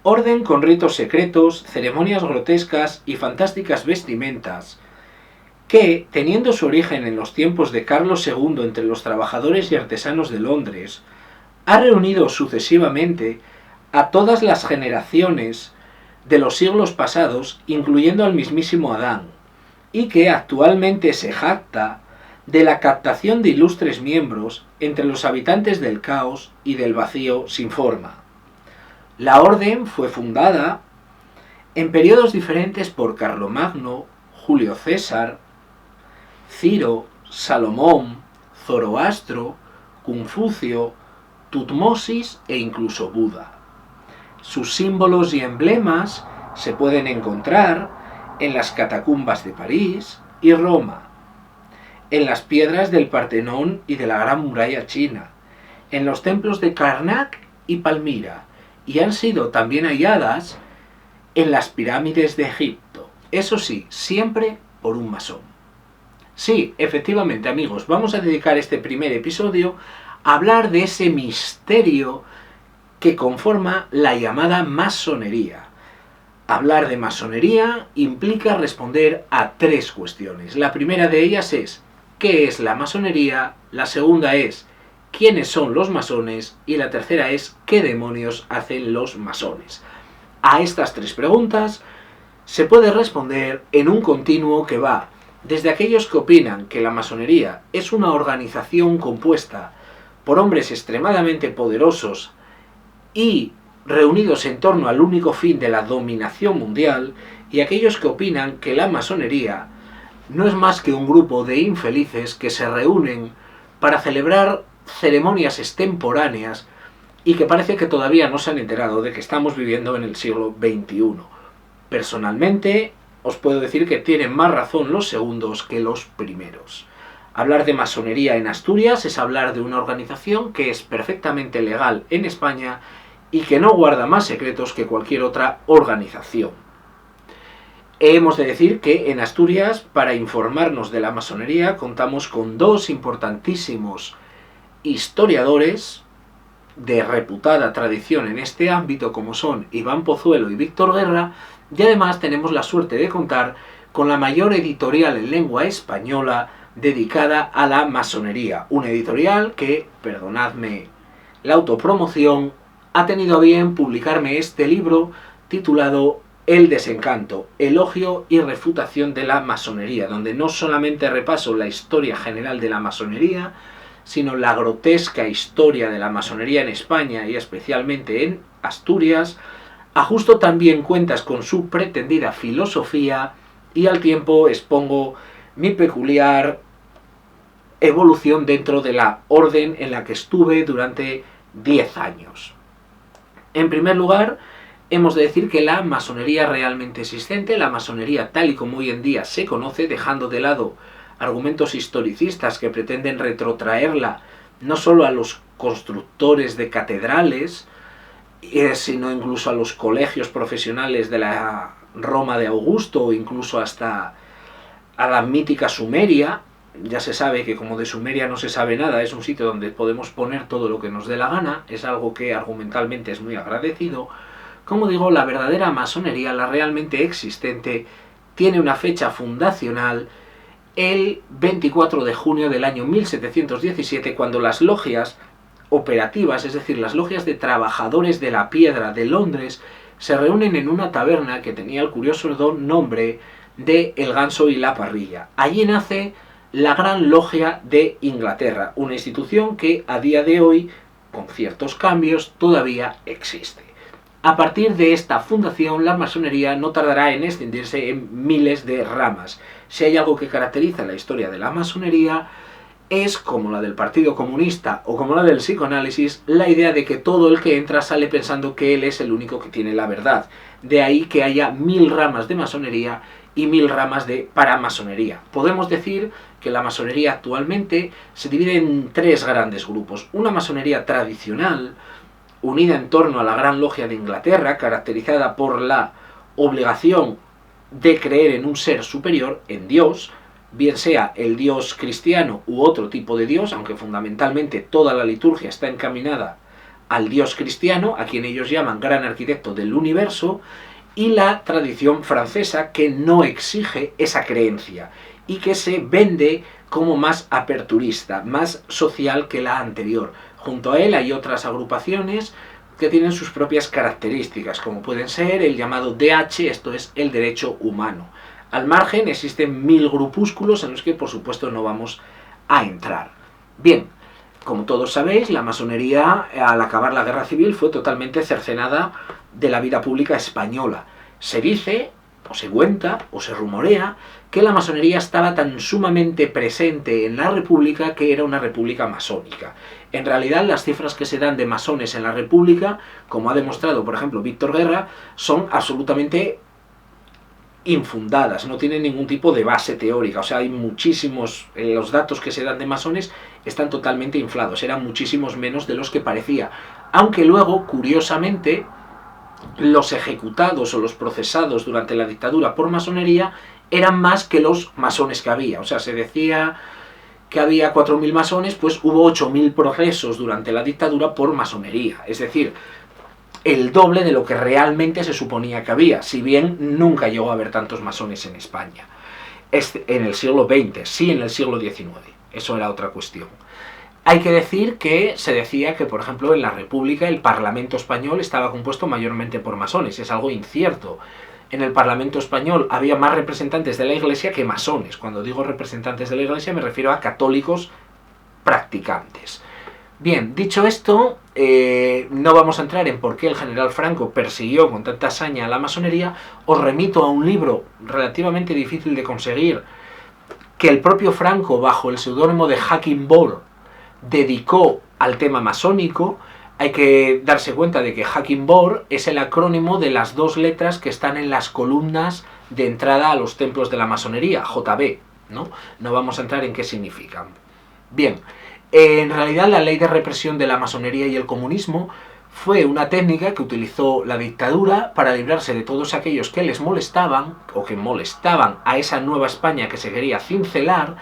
Orden con ritos secretos, ceremonias grotescas y fantásticas vestimentas, que, teniendo su origen en los tiempos de Carlos II entre los trabajadores y artesanos de Londres, ha reunido sucesivamente a todas las generaciones de los siglos pasados, incluyendo al mismísimo Adán, y que actualmente se jacta de la captación de ilustres miembros entre los habitantes del caos y del vacío sin forma. La orden fue fundada en periodos diferentes por Carlomagno, Julio César, Ciro, Salomón, Zoroastro, Confucio, Tutmosis e incluso Buda. Sus símbolos y emblemas se pueden encontrar en las catacumbas de París y Roma, en las piedras del Partenón y de la Gran Muralla China, en los templos de Karnak y Palmira, y han sido también halladas en las pirámides de Egipto. Eso sí, siempre por un masón. Sí, efectivamente, amigos, vamos a dedicar este primer episodio a hablar de ese misterio que conforma la llamada masonería. Hablar de masonería implica responder a tres cuestiones. La primera de ellas es ¿qué es la masonería? La segunda es ¿quiénes son los masones? Y la tercera es ¿qué demonios hacen los masones? A estas tres preguntas se puede responder en un continuo que va desde aquellos que opinan que la masonería es una organización compuesta por hombres extremadamente poderosos y reunidos en torno al único fin de la dominación mundial, y aquellos que opinan que la masonería no es más que un grupo de infelices que se reúnen para celebrar ceremonias extemporáneas y que parece que todavía no se han enterado de que estamos viviendo en el siglo XXI. Personalmente, os puedo decir que tienen más razón los segundos que los primeros. Hablar de masonería en Asturias es hablar de una organización que es perfectamente legal en España y que no guarda más secretos que cualquier otra organización. Hemos de decir que en Asturias, para informarnos de la masonería, contamos con dos importantísimos historiadores de reputada tradición en este ámbito, como son Iván Pozuelo y Víctor Guerra, y además tenemos la suerte de contar con la mayor editorial en lengua española dedicada a la masonería. Una editorial que, perdonadme la autopromoción, ha tenido a bien publicarme este libro titulado El desencanto, elogio y refutación de la masonería, donde no solamente repaso la historia general de la masonería, sino la grotesca historia de la masonería en España y especialmente en Asturias, ajusto también cuentas con su pretendida filosofía y al tiempo expongo mi peculiar evolución dentro de la orden en la que estuve durante 10 años. En primer lugar, hemos de decir que la masonería realmente existente, la masonería tal y como hoy en día se conoce, dejando de lado argumentos historicistas que pretenden retrotraerla no solo a los constructores de catedrales, sino incluso a los colegios profesionales de la Roma de Augusto o incluso hasta a la mítica Sumeria. Ya se sabe que como de Sumeria no se sabe nada, es un sitio donde podemos poner todo lo que nos dé la gana, es algo que argumentalmente es muy agradecido. Como digo, la verdadera masonería, la realmente existente, tiene una fecha fundacional el 24 de junio del año 1717, cuando las logias operativas, es decir, las logias de trabajadores de la piedra de Londres, se reúnen en una taberna que tenía el curioso nombre de El Ganso y la Parrilla. Allí nace la Gran Logia de Inglaterra, una institución que a día de hoy, con ciertos cambios, todavía existe. A partir de esta fundación, la masonería no tardará en extenderse en miles de ramas. Si hay algo que caracteriza la historia de la masonería, es, como la del Partido Comunista o como la del psicoanálisis, la idea de que todo el que entra sale pensando que él es el único que tiene la verdad. De ahí que haya 1000 ramas de masonería y 1000 ramas de paramasonería. Podemos decir que la masonería actualmente se divide en 3 grandes grupos. Una masonería tradicional, unida en torno a la Gran Logia de Inglaterra, caracterizada por la obligación de creer en un ser superior, en Dios, bien sea el Dios cristiano u otro tipo de Dios, aunque fundamentalmente toda la liturgia está encaminada al dios cristiano, a quien ellos llaman gran arquitecto del universo, y la tradición francesa, que no exige esa creencia y que se vende como más aperturista, más social que la anterior. Junto a él hay otras agrupaciones que tienen sus propias características, como pueden ser el llamado DH, esto es el derecho humano. Al margen existen 1000 grupúsculos en los que por supuesto no vamos a entrar. Bien, como todos sabéis, la masonería al acabar la guerra civil fue totalmente cercenada de la vida pública española. Se dice, o se cuenta, o se rumorea, que la masonería estaba tan sumamente presente en la república que era una república masónica. En realidad, las cifras que se dan de masones en la república, como ha demostrado por ejemplo Víctor Guerra, son absolutamente infundadas, no tienen ningún tipo de base teórica. O sea, hay muchísimos, los datos que se dan de masones están totalmente inflados, eran muchísimos menos de los que parecía, aunque luego, curiosamente, los ejecutados o los procesados durante la dictadura por masonería eran más que los masones que había. O sea, se decía que había 4000 masones, pues hubo 8000 procesos durante la dictadura por masonería, es decir, el doble de lo que realmente se suponía que había, si bien nunca llegó a haber tantos masones en España. En el siglo XX, sí, en el siglo XIX, eso era otra cuestión. Hay que decir que se decía que, por ejemplo, en la República el Parlamento español estaba compuesto mayormente por masones, es algo incierto. En el Parlamento español había más representantes de la Iglesia que masones. Cuando digo representantes de la Iglesia me refiero a católicos practicantes. Bien, dicho esto, no vamos a entrar en por qué el general Franco persiguió con tanta hazaña a la masonería. Os remito a un libro relativamente difícil de conseguir, que el propio Franco, bajo el seudónimo de Hacking Ball, dedicó al tema masónico. Hay que darse cuenta de que Hacking Ball es el acrónimo de las dos letras que están en las columnas de entrada a los templos de la masonería, JB, ¿no? No vamos a entrar en qué significan. Bien, en realidad la ley de represión de la masonería y el comunismo fue una técnica que utilizó la dictadura para librarse de todos aquellos que les molestaban o que molestaban a esa nueva España que se quería cincelar,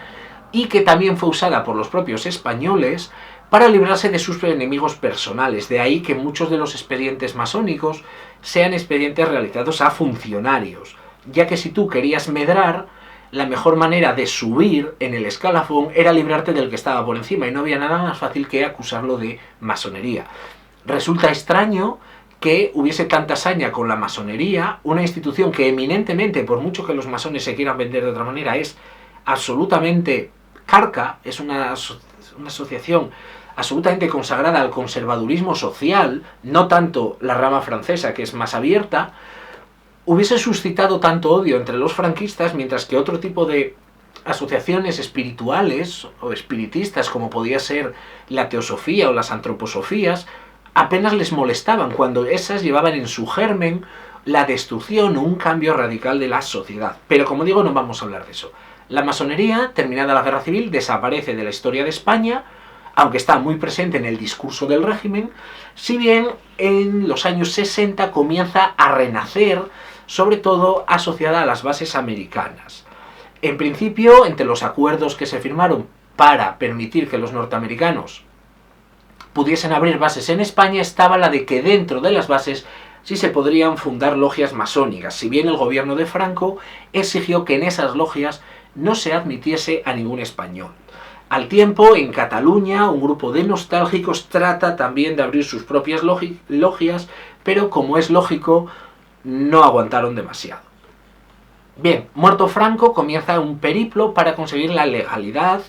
y que también fue usada por los propios españoles para librarse de sus enemigos personales. De ahí que muchos de los expedientes masónicos sean expedientes realizados a funcionarios, ya que si tú querías medrar, la mejor manera de subir en el escalafón era librarte del que estaba por encima, y no había nada más fácil que acusarlo de masonería. Resulta extraño que hubiese tanta hazaña con la masonería, una institución que eminentemente, por mucho que los masones se quieran vender de otra manera, es absolutamente carca, es una asociación absolutamente consagrada al conservadurismo social, no tanto la rama francesa, que es más abierta, hubiese suscitado tanto odio entre los franquistas, mientras que otro tipo de asociaciones espirituales o espiritistas, como podía ser la teosofía o las antroposofías, apenas les molestaban, cuando esas llevaban en su germen la destrucción o un cambio radical de la sociedad. Pero como digo, no vamos a hablar de eso. La masonería, terminada la guerra civil, desaparece de la historia de España, aunque está muy presente en el discurso del régimen, si bien en los años 60 comienza a renacer, sobre todo asociada a las bases americanas. En principio, entre los acuerdos que se firmaron para permitir que los norteamericanos pudiesen abrir bases en España, estaba la de que dentro de las bases sí se podrían fundar logias masónicas, si bien el gobierno de Franco exigió que en esas logias no se admitiese a ningún español. Al tiempo, en Cataluña, un grupo de nostálgicos trata también de abrir sus propias logias, pero como es lógico, no aguantaron demasiado. Bien, muerto Franco, comienza un periplo para conseguir la legalidad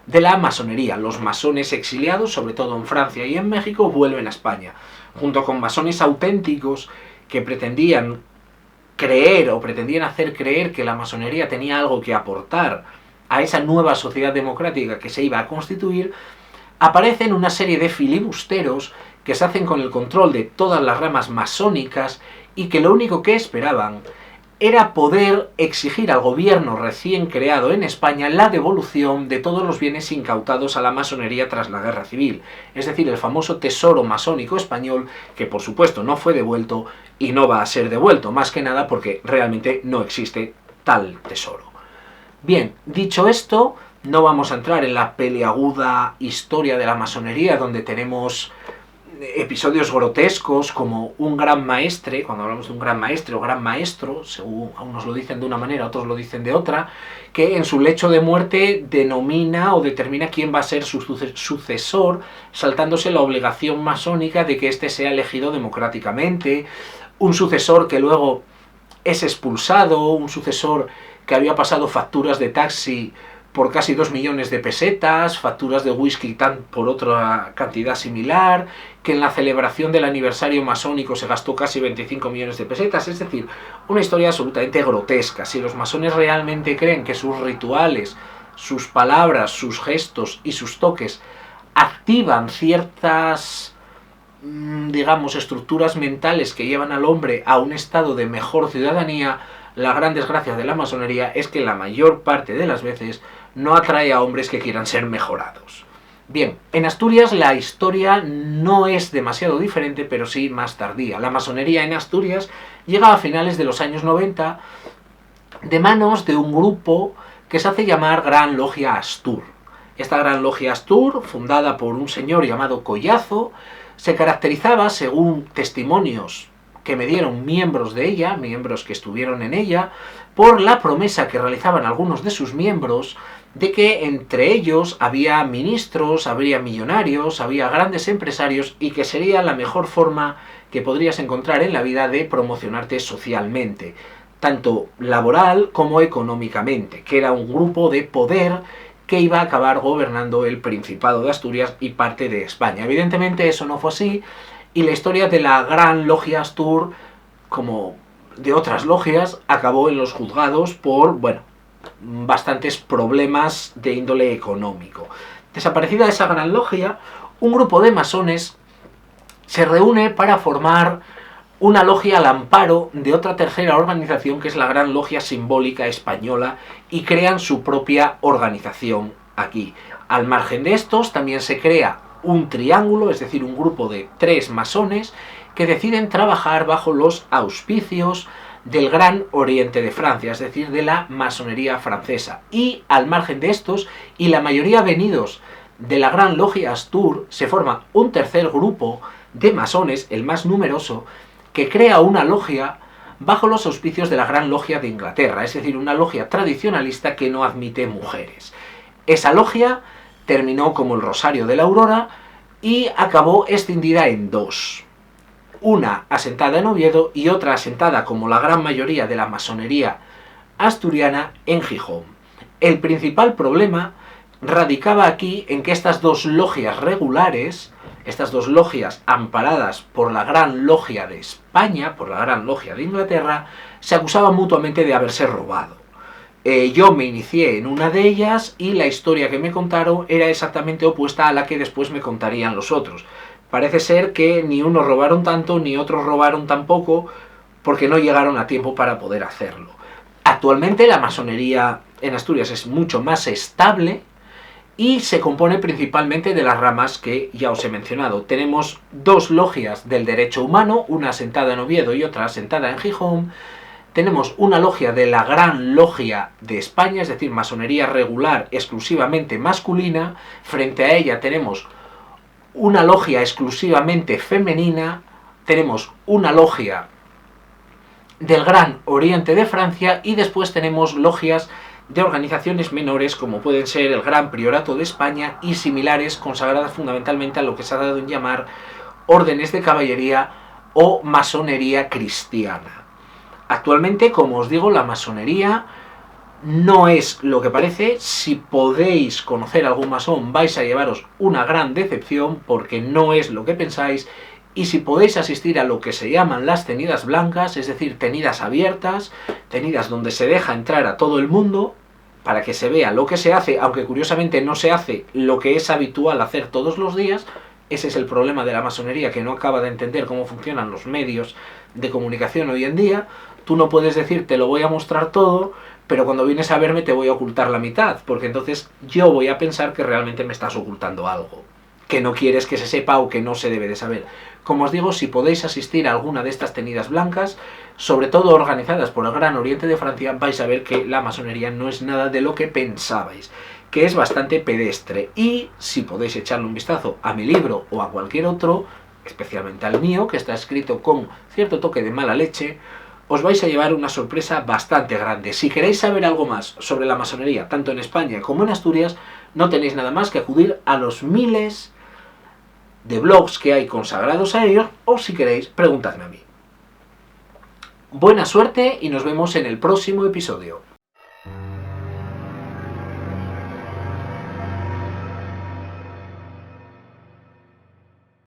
de la masonería. Los masones exiliados, sobre todo en Francia y en México, vuelven a España, junto con masones auténticos que pretendían creer o pretendían hacer creer que la masonería tenía algo que aportar a esa nueva sociedad democrática que se iba a constituir. Aparecen una serie de filibusteros que se hacen con el control de todas las ramas masónicas y que lo único que esperaban era poder exigir al gobierno recién creado en España la devolución de todos los bienes incautados a la masonería tras la guerra civil, es decir, el famoso tesoro masónico español, que por supuesto no fue devuelto y no va a ser devuelto, más que nada porque realmente no existe tal tesoro. Bien, dicho esto, no vamos a entrar en la peliaguda historia de la masonería, donde tenemos episodios grotescos como un gran maestre, cuando hablamos de un gran maestre o gran maestro, según unos lo dicen de una manera, otros lo dicen de otra, que en su lecho de muerte denomina o determina quién va a ser su sucesor, saltándose la obligación masónica de que éste sea elegido democráticamente, un sucesor que luego es expulsado, un sucesor que había pasado facturas de taxi por casi 2 millones de pesetas, facturas de whisky por otra cantidad similar, que en la celebración del aniversario masónico se gastó casi 25 millones de pesetas, es decir, una historia absolutamente grotesca. Si los masones realmente creen que sus rituales, sus palabras, sus gestos y sus toques activan ciertas, digamos, estructuras mentales que llevan al hombre a un estado de mejor ciudadanía, la gran desgracia de la masonería es que la mayor parte de las veces no atrae a hombres que quieran ser mejorados. Bien, en Asturias la historia no es demasiado diferente, pero sí más tardía. La masonería en Asturias llega a finales de los años 90 de manos de un grupo que se hace llamar Gran Logia Astur. Esta Gran Logia Astur, fundada por un señor llamado Collazo, se caracterizaba, según testimonios que me dieron miembros de ella, miembros que estuvieron en ella, por la promesa que realizaban algunos de sus miembros de que entre ellos había ministros, habría millonarios, había grandes empresarios y que sería la mejor forma que podrías encontrar en la vida de promocionarte socialmente, tanto laboral como económicamente, que era un grupo de poder que iba a acabar gobernando el Principado de Asturias y parte de España. Evidentemente eso no fue así, y la historia de la Gran Logia Astur, como de otras logias, acabó en los juzgados por, bueno, bastantes problemas de índole económico. Desaparecida esa Gran Logia, un grupo de masones se reúne para formar una logia al amparo de otra tercera organización que es la Gran Logia Simbólica Española y crean su propia organización aquí. Al margen de estos también se crea un triángulo, es decir, un grupo de 3 masones que deciden trabajar bajo los auspicios del Gran Oriente de Francia, es decir, de la masonería francesa. Y al margen de estos, y la mayoría venidos de la Gran Logia Astur, se forma un tercer grupo de masones, el más numeroso, que crea una logia bajo los auspicios de la Gran Logia de Inglaterra, es decir, una logia tradicionalista que no admite mujeres. Esa logia terminó como el Rosario de la Aurora y acabó escindida en 2. Una asentada en Oviedo y otra asentada, como la gran mayoría de la masonería asturiana, en Gijón. El principal problema radicaba aquí en que estas 2 logias regulares, estas 2 logias amparadas por la Gran Logia de España, por la Gran Logia de Inglaterra, se acusaban mutuamente de haberse robado. Yo me inicié en una de ellas y la historia que me contaron era exactamente opuesta a la que después me contarían los otros. Parece ser que ni unos robaron tanto ni otros robaron tan poco porque no llegaron a tiempo para poder hacerlo. Actualmente la masonería en Asturias es mucho más estable y se compone principalmente de las ramas que ya os he mencionado. Tenemos 2 logias del derecho humano, una asentada en Oviedo y otra asentada en Gijón. Tenemos una logia de la Gran Logia de España, es decir, masonería regular exclusivamente masculina. Frente a ella tenemos una logia exclusivamente femenina. Tenemos una logia del Gran Oriente de Francia y después tenemos logias de organizaciones menores como pueden ser el Gran Priorato de España y similares, consagradas fundamentalmente a lo que se ha dado en llamar órdenes de caballería o masonería cristiana. Actualmente, como os digo, la masonería no es lo que parece. Si podéis conocer algún masón, vais a llevaros una gran decepción porque no es lo que pensáis. Y si podéis asistir a lo que se llaman las tenidas blancas, es decir, tenidas abiertas, tenidas donde se deja entrar a todo el mundo para que se vea lo que se hace, aunque curiosamente no se hace lo que es habitual hacer todos los días. Ese es el problema de la masonería, que no acaba de entender cómo funcionan los medios de comunicación hoy en día. Tú no puedes decir, te lo voy a mostrar todo, pero cuando vienes a verme te voy a ocultar la mitad, porque entonces yo voy a pensar que realmente me estás ocultando algo, que no quieres que se sepa o que no se debe de saber. Como os digo, si podéis asistir a alguna de estas tenidas blancas, sobre todo organizadas por el Gran Oriente de Francia, vais a ver que la masonería no es nada de lo que pensabais, que es bastante pedestre. Y si podéis echarle un vistazo a mi libro o a cualquier otro, especialmente al mío, que está escrito con cierto toque de mala leche, os vais a llevar una sorpresa bastante grande. Si queréis saber algo más sobre la masonería, tanto en España como en Asturias, no tenéis nada más que acudir a los miles de blogs que hay consagrados a ellos, o si queréis, preguntadme a mí. Buena suerte y nos vemos en el próximo episodio.